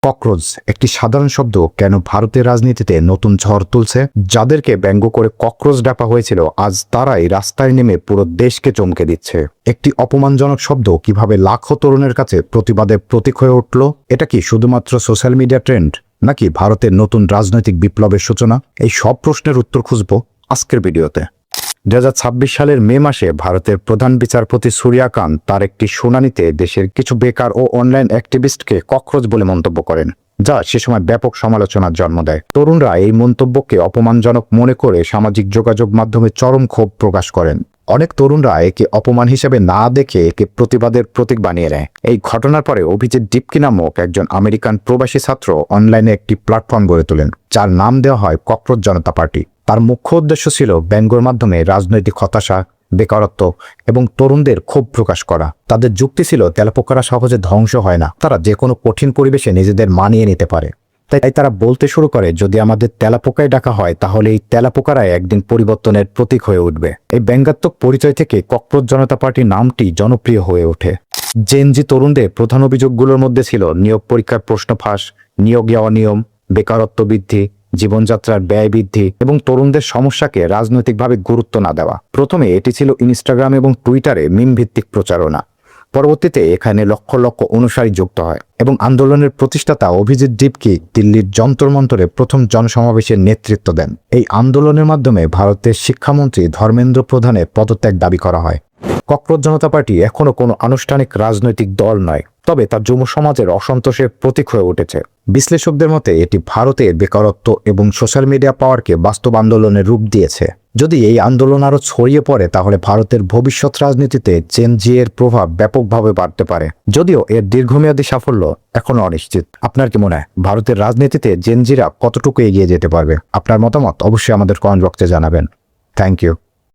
Cockroach একটি সাধারণ শব্দ কেন ভারতের রাজনীতিতে নতুন ঝড় তুলছে? যাদেরকে ব্যঙ্গ করে ককরোচ ডাকা হয়েছিল, আজ তারাই রাস্তায় নেমে পুরো দেশকে চমকে দিচ্ছে। একটি অপমানজনক শব্দ কিভাবে লাখো তরুণের কাছে প্রতিবাদের প্রতীক হয়ে উঠল? এটা কি শুধুমাত্র সোশ্যাল মিডিয়া ট্রেন্ড, নাকি ভারতের নতুন রাজনৈতিক বিপ্লবের সূচনা? এই সব প্রশ্নের উত্তর খুঁজব আজকের ভিডিওতে। 2026 সালের মে মাসে ভারতের প্রধান বিচারপতি সূর্যকান্ত তার একটি শুনানিতে দেশের কিছু বেকার ও অনলাইন অ্যাক্টিভিস্টকে ককরোচ বলে মন্তব্য করেন, যা সে সময় ব্যাপক সমালোচনার জন্ম দেয়। তরুণরা এই মন্তব্যকে অপমানজনক মনে করে সামাজিক যোগাযোগ মাধ্যমে চরম ক্ষোভ প্রকাশ করেন। অনেক তরুণরা একে অপমান হিসেবে না দেখে একে প্রতিবাদের প্রতীক বানিয়ে নেয়। এই ঘটনার পরে অভিজিৎ ডিপকি নামক একজন আমেরিকান প্রবাসী ছাত্র অনলাইনে একটি প্ল্যাটফর্ম গড়ে তোলেন, যার নাম দেওয়া হয় ককরোচ জনতা পার্টি। তার মুখ্য উদ্দেশ্য ছিল ব্যঙ্গের মাধ্যমে রাজনৈতিক হতাশা, বেকারত্ব এবং তরুণদের ক্ষোভ প্রকাশ করা। তাদের যুক্তি ছিল তেলাপোকারা সহজে ধ্বংস হয় না, তারা যে কোনো কঠিন পরিবেশে নিজেদের মানিয়ে নিতে পারে। তাই তারা বলতে শুরু করে, যদি আমাদের তেলাপোকায় ডাকা হয় তাহলে এই তেলাপোকারাই একদিন পরিবর্তনের প্রতীক হয়ে উঠবে। এই ব্যঙ্গাত্মক পরিচয় থেকে ককরোচ জনতা পার্টি নামটি জনপ্রিয় হয়ে ওঠে। জেনজি তরুণদের প্রধান অভিযোগগুলোর মধ্যে ছিল নিয়োগ পরীক্ষার প্রশ্ন ফাঁস, নিয়োগে অনিয়ম, বেকারত্ব বৃদ্ধি, জীবনযাত্রার ব্যয় বৃদ্ধি এবং তরুণদের সমস্যাকে রাজনৈতিকভাবে গুরুত্ব না দেওয়া। প্রথমে এটি ছিল ইনস্টাগ্রাম এবং টুইটারে মিম ভিত্তিক প্রচারণা। পরবর্তীতে এখানে লক্ষ লক্ষ অনুসারী যুক্ত হয় এবং আন্দোলনের প্রতিষ্ঠাতা অভিজিৎ ডিপকি দিল্লির যন্তর মন্তরে প্রথম জনসমাবেশের নেতৃত্ব দেন। এই আন্দোলনের মাধ্যমে ভারতের শিক্ষামন্ত্রী ধর্মেন্দ্র প্রধানের পদত্যাগ দাবি করা হয়। ককরোচ জনতা পার্টি এখনো কোনো আনুষ্ঠানিক রাজনৈতিক দল নয়, তবে তা যুব সমাজের অসন্তোষের প্রতীক হয়ে উঠেছে। বিশ্লেষকদের মতে এটি ভারতের বেকারত্ব এবং সোশ্যাল মিডিয়া পাওয়ারকে বাস্তব আন্দোলনের রূপ দিয়েছে। যদি এই আন্দোলন আরও ছড়িয়ে পড়ে তাহলে ভারতের ভবিষ্যৎ রাজনীতিতে জেনজি এর প্রভাব ব্যাপকভাবে বাড়তে পারে, যদিও এর দীর্ঘমেয়াদী সাফল্য এখনো অনিশ্চিত। আপনার কি মনে হয় ভারতের রাজনীতিতে জেনজিরা কতটুকু এগিয়ে যেতে পারবে? আপনার মতামত অবশ্যই আমাদের কমেন্ট বক্সে জানাবেন। Thank you.